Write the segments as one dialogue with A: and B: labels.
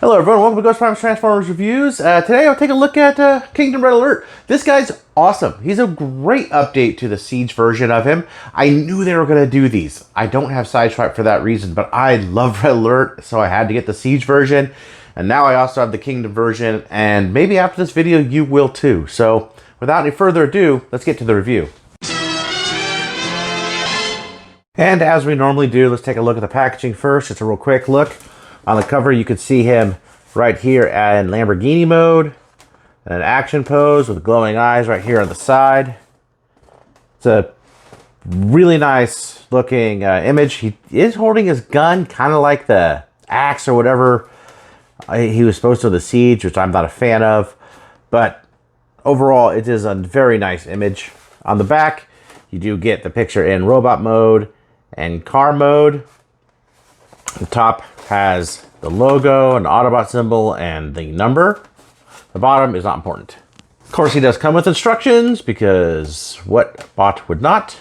A: Hello everyone, welcome to Ghost Prime's Transformers Reviews. Today I'll take a look at Kingdom Red Alert. This guy's awesome. He's a great update to the Siege version of him. I knew they were going to do these. I don't have Sideswipe for that reason, but I love Red Alert, so I had to get the Siege version. And now I also have the Kingdom version, and maybe after this video you will too. So without any further ado, let's get to the review. And as we normally do, let's take a look at the packaging first. Just a real quick look. On the cover, you can see him right here in Lamborghini mode, in an action pose with glowing eyes right here on the side. It's a really nice looking image. He is holding his gun, kind of like the axe or whatever he was supposed to in the Siege, which I'm not a fan of. But overall, it is a very nice image. On the back, you do get the picture in robot mode and car mode. The top has the logo, an Autobot symbol, and the number. The bottom is not important. Of course, he does come with instructions, because what bot would not?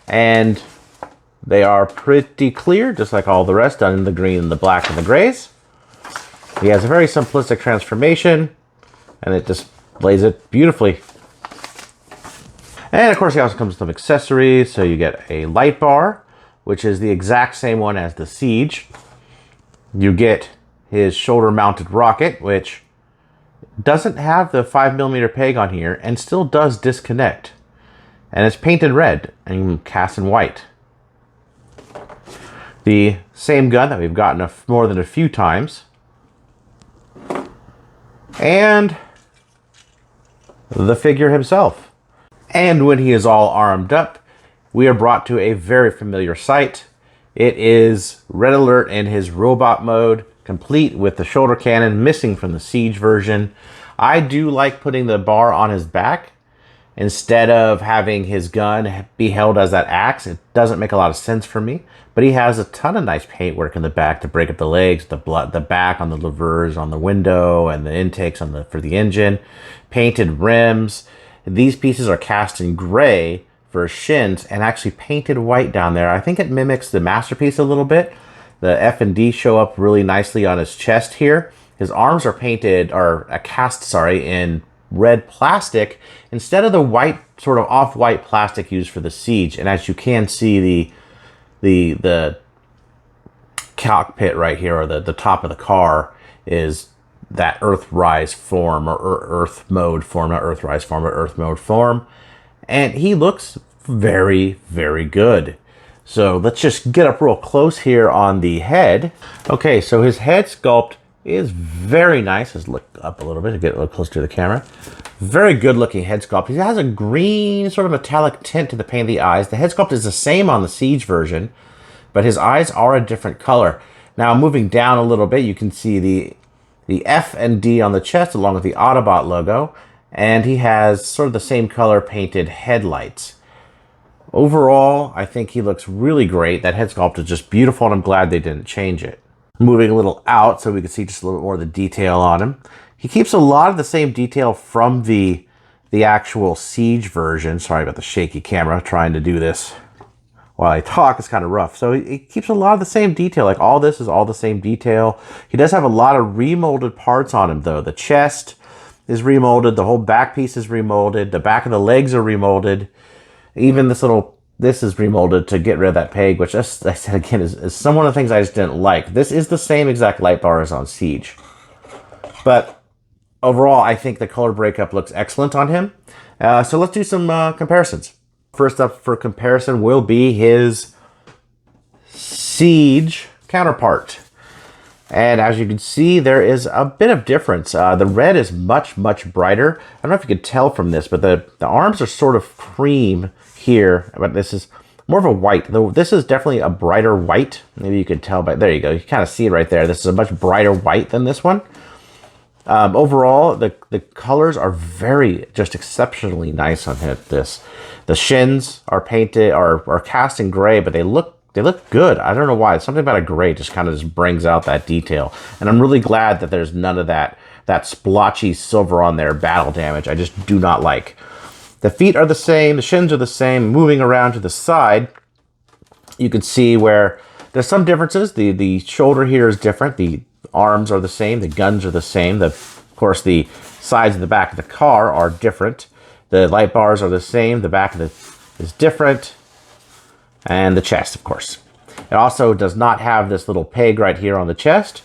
A: And they are pretty clear, just like all the rest, done in the green, the black, and the grays. He has a very simplistic transformation, and it displays it beautifully. And of course, he also comes with some accessories, so you get a light bar, which is the exact same one as the Siege. You get his shoulder-mounted rocket, which doesn't have the 5mm peg on here and still does disconnect. And it's painted red and cast in white. The same gun that we've gotten more than a few times. And the figure himself. And when he is all armed up, we are brought to a very familiar sight. It is Red Alert in his robot mode, complete with the shoulder cannon missing from the Siege version. I do like putting the bar on his back instead of having his gun be held as that axe. It doesn't make a lot of sense for me, but he has a ton of nice paintwork in the back to break up the legs, the back on the levers on the window, and the intakes on for the engine. Painted rims. These pieces are cast in gray for shins and actually painted white down there. I think it mimics the Masterpiece a little bit. The F and D show up really nicely on his chest here. His arms are painted, or cast, in red plastic instead of the white, sort of off-white plastic used for the Siege. And as you can see, the cockpit right here, or the top of the car, is that Earthrise form, or Earth mode form, not Earthrise form, but Earth mode form. And he looks very, very good. So let's just get up real close here on the head. Okay, so his head sculpt is very nice. Let's look up a little bit to get a little closer to the camera. Very good looking head sculpt. He has a green sort of metallic tint to the paint of the eyes. The head sculpt is the same on the Siege version, but his eyes are a different color. Now moving down a little bit, you can see the F and D on the chest along with the Autobot logo. And he has sort of the same color painted headlights. Overall, I think he looks really great. That head sculpt is just beautiful, and I'm glad they didn't change it. Moving a little out so we can see just a little bit more of the detail on him. He keeps a lot of the same detail from the actual Siege version. Sorry about the shaky camera, trying to do this while I talk. It's kind of rough. So he keeps a lot of the same detail. Like all this is all the same detail. He does have a lot of remolded parts on him though. The chest is remolded, the whole back piece is remolded, the back of the legs are remolded, even this is remolded to get rid of that peg, which, as I said again, is some one of the things I just didn't like. This is the same exact light bar as on Siege. But overall, I think the color breakup looks excellent on him. So let's do some comparisons. First up for comparison will be his Siege counterpart. And as you can see, there is a bit of difference. The red is much, much brighter. I don't know if you could tell from this, but the arms are sort of cream here, but this is more of a white. Though this is definitely a brighter white. Maybe you could tell by, there you go. You kind of see it right there. This is a much brighter white than this one. Overall, the colors are just exceptionally nice on this. The shins are painted, are cast in gray, but they look good. I don't know why. Something about a gray just kind of just brings out that detail. And I'm really glad that there's none of that splotchy silver on there battle damage. I just do not like. The feet are the same. The shins are the same. Moving around to the side, you can see where there's some differences. The shoulder here is different. The arms are the same. The guns are the same. Of course, the sides of the back of the car are different. The light bars are the same. The back of is different. And the chest, of course. It also does not have this little peg right here on the chest.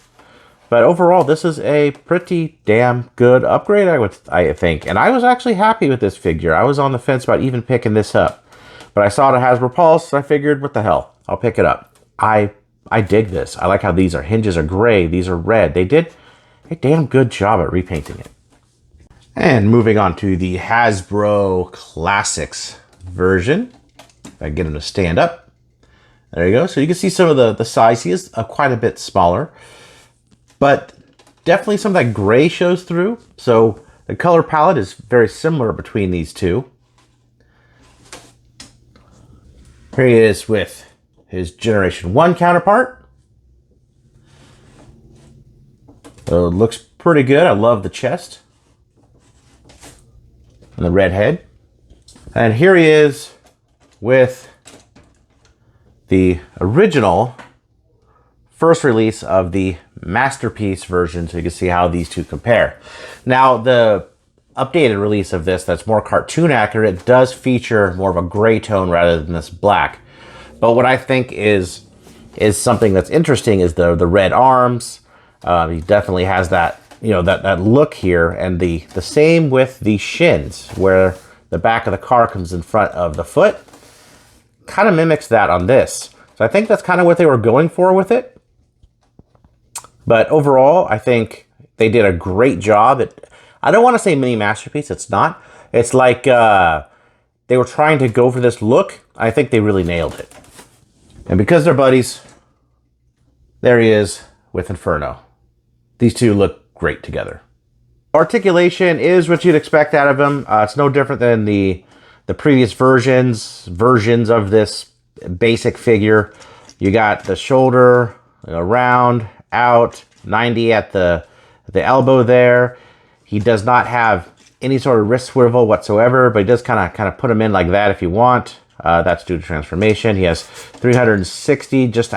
A: But overall, this is a pretty damn good upgrade, I think. And I was actually happy with this figure. I was on the fence about even picking this up. But I saw it at Hasbro Pulse, so I figured, what the hell? I'll pick it up. I dig this. I like how these hinges are gray. These are red. They did a damn good job at repainting it. And moving on to the Hasbro Classics version. If I can get him to stand up. There you go. So you can see some of the size. He is quite a bit smaller. But definitely some of that gray shows through. So the color palette is very similar between these two. Here he is with his Generation 1 counterpart. So it looks pretty good. I love the chest. And the red head. And here he is with the original first release of the Masterpiece version, so you can see how these two compare. Now, the updated release of this that's more cartoon accurate does feature more of a gray tone rather than this black. But what I think is something that's interesting is the red arms. He definitely has that, you know, that look here, and the same with the shins, where the back of the car comes in front of the foot. Kind of mimics that on this. So I think that's kind of what they were going for with it. But overall, I think they did a great job. I don't want to say mini masterpiece. It's not. It's like they were trying to go for this look. I think they really nailed it. And because they're buddies, there he is with Inferno. These two look great together. Articulation is what you'd expect out of him. It's no different than the previous versions of this basic figure. You got the shoulder around, out, 90 at the elbow there. He does not have any sort of wrist swivel whatsoever, but he does kind of put him in like that if you want. That's due to transformation. He has 360 just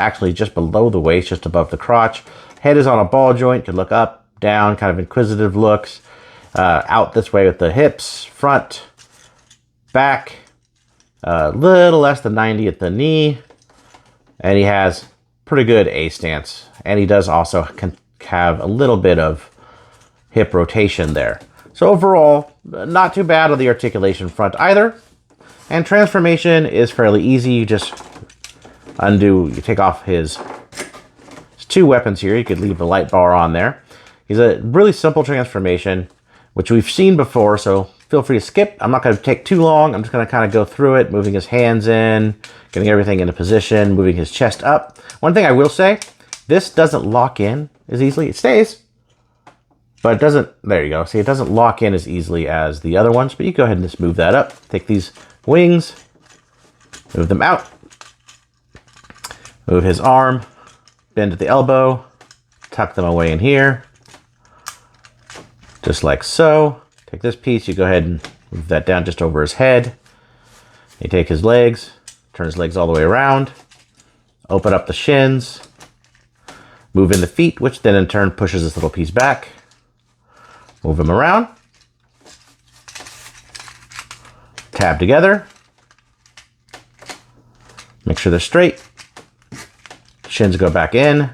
A: below the waist, just above the crotch. Head is on a ball joint. Could look up, down, kind of inquisitive looks. Out this way with the hips, front, back. A little less than 90 at the knee. And he has pretty good A stance. And he does also have a little bit of hip rotation there. So overall, not too bad on the articulation front either. And transformation is fairly easy. You just you take off his two weapons here. You could leave the light bar on there. He's a really simple transformation, which we've seen before, so feel free to skip. I'm not going to take too long. I'm just going to kind of go through it, moving his hands in, getting everything into position, moving his chest up. One thing I will say, this doesn't lock in as easily. It stays, but it doesn't, there you go. See, it doesn't lock in as easily as the other ones, but you go ahead and just move that up. Take these wings, move them out, move his arm, bend at the elbow, tuck them away in here, just like so. Take this piece, you go ahead and move that down just over his head. You take his legs, turn his legs all the way around, open up the shins, move in the feet, which then in turn pushes this little piece back. Move them around. Tab together. Make sure they're straight. Shins go back in.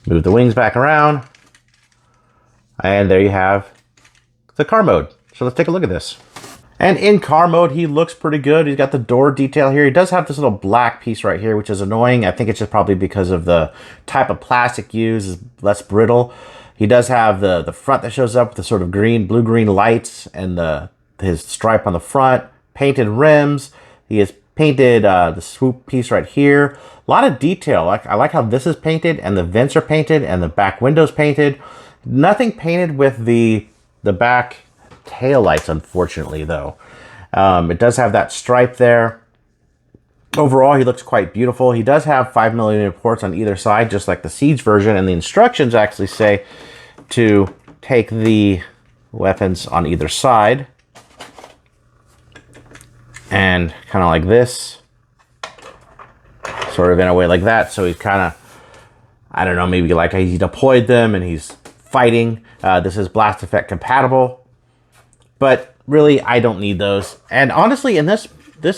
A: Move the wings back around. And there you have the car mode. So let's take a look at this. And in car mode, he looks pretty good. He's got the door detail here. He does have this little black piece right here, which is annoying. I think it's just probably because of the type of plastic used is less brittle. He does have the front that shows up with the sort of blue-green lights and his stripe on the front. Painted rims. He has painted the swoop piece right here. A lot of detail. I like how this is painted and the vents are painted and the back window's painted. Nothing painted with the back tail lights, unfortunately, though. It does have that stripe there. Overall, he looks quite beautiful. He does have 5mm ports on either side, just like the Siege version, and the instructions actually say to take the weapons on either side and kind of like this, sort of in a way like that. So he's kind of, I don't know, maybe like he deployed them and he's fighting. This is blast effect compatible, but really I don't need those. And honestly, in this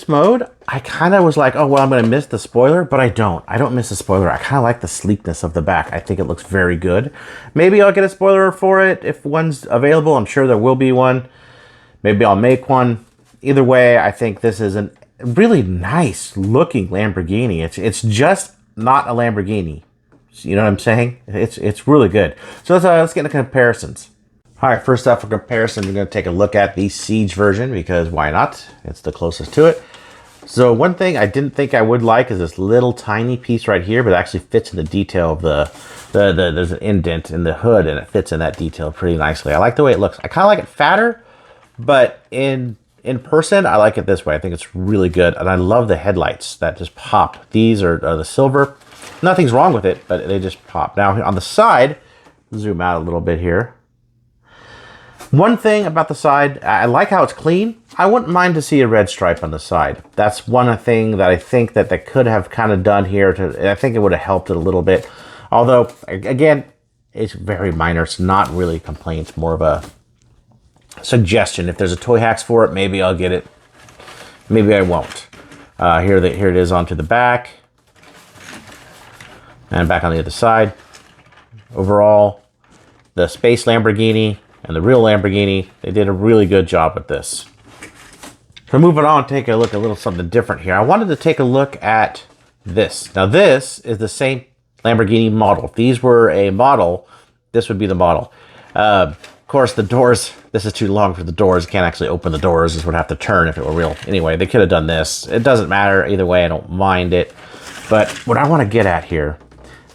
A: mode, I kind of was like, oh, well, I'm going to miss the spoiler, but I don't miss the spoiler. I kind of like the sleekness of the back. I think it looks very good. Maybe I'll get a spoiler for it if one's available. I'm sure there will be one. Maybe I'll make one. Either way, I think this is a really nice looking Lamborghini. It's just not a Lamborghini. You know what I'm saying? It's really good. So let's get into comparisons. All right, first up for comparison, we're going to take a look at the Siege version because why not? It's the closest to it. So one thing I didn't think I would like is this little tiny piece right here, but it actually fits in the detail of there's an indent in the hood and it fits in that detail pretty nicely. I like the way it looks. I kind of like it fatter, but in person, I like it this way. I think it's really good. And I love the headlights that just pop. These are the silver. Nothing's wrong with it, but they just pop. Now on the side, zoom out a little bit here. One thing about the side, I like how it's clean. I wouldn't mind to see a red stripe on the side. That's one thing that I think that they could have kind of done here. I think it would have helped it a little bit. Although, again, it's very minor. It's not really a complaint. It's more of a suggestion. If there's a Toy Hacks for it, maybe I'll get it. Maybe I won't. Here it is onto the back. And back on the other side. Overall, the Space Lamborghini and the real Lamborghini, they did a really good job with this. So moving on, take a look at a little something different here. I wanted to take a look at this. Now this is the same Lamborghini model. If these were a model, this would be the model. Of course, the doors, this is too long for the doors. You can't actually open the doors. This would have to turn if it were real. Anyway, they could have done this. It doesn't matter. Either way, I don't mind it. But what I want to get at here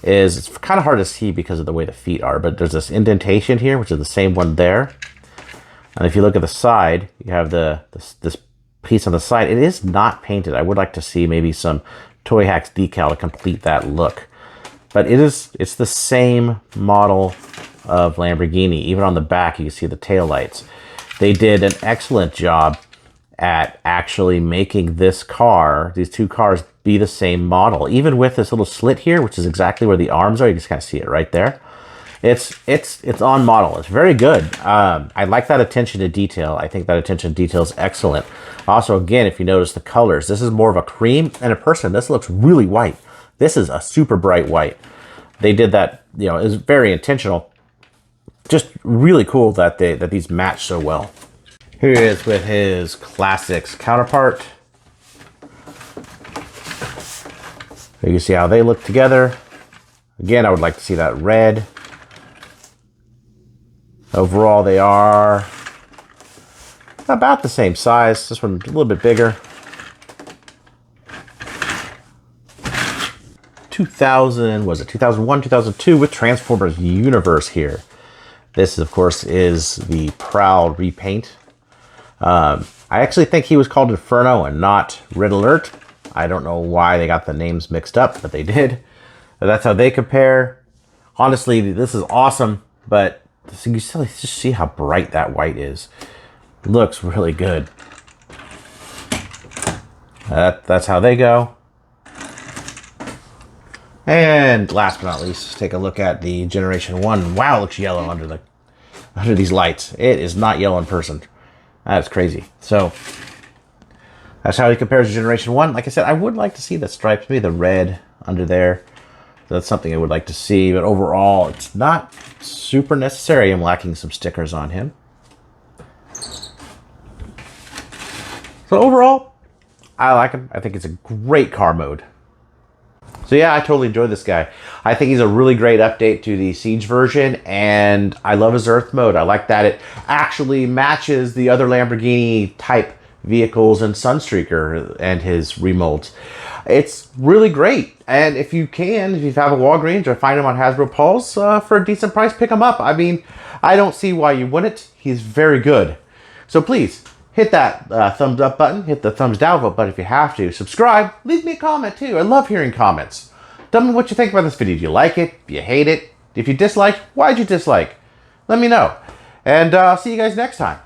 A: is it's kind of hard to see because of the way the feet are, but there's this indentation here, which is the same one there. And if you look at the side, you have this piece on the side. It is not painted. I would like to see maybe some Toy Hacks decal to complete that look. But it's the same model of Lamborghini. Even on the back, you can see the taillights. They did an excellent job at actually making this car, these two cars, be the same model. Even with this little slit here, which is exactly where the arms are, you just kind of see it right there. It's on model. It's very good. I like that attention to detail. I think that attention to detail is excellent. Also, again, if you notice the colors, this is more of a cream, and in person, this looks really white. This is a super bright white. They did that, you know, it was very intentional. Just really cool that these match so well. Here he is with his Classics counterpart. You can see how they look together. Again, I would like to see that red. Overall, they are about the same size. This one a little bit bigger. 2001, 2002 with Transformers Universe here. This, of course, is the Prowl repaint. I actually think he was called Inferno and not Red Alert. I don't know why they got the names mixed up, but they did. But that's how they compare. Honestly, this is awesome, but you can still just see how bright that white is. It looks really good. That's how they go. And last but not least, let's take a look at the Generation 1. Wow, it looks yellow under these lights. It is not yellow in person. That's crazy. So that's how he compares to Generation 1. Like I said, I would like to see the stripes, maybe the red under there. That's something I would like to see. But overall, it's not super necessary. I'm lacking some stickers on him. So overall, I like him. I think it's a great car mode. So yeah, I totally enjoyed this guy. I think he's a really great update to the Siege version, and I love his Earth mode. I like that it actually matches the other Lamborghini type vehicles and Sunstreaker and his remolds. It's really great, and if you have a Walgreens or find him on Hasbro Pulse for a decent price, pick him up. I mean, I don't see why you wouldn't. He's very good. So please, hit that thumbs up button, hit the thumbs down button if you have to. Subscribe, leave me a comment too. I love hearing comments. Tell me what you think about this video. Do you like it? Do you hate it? If you dislike, why'd you dislike? Let me know. And I'll see you guys next time.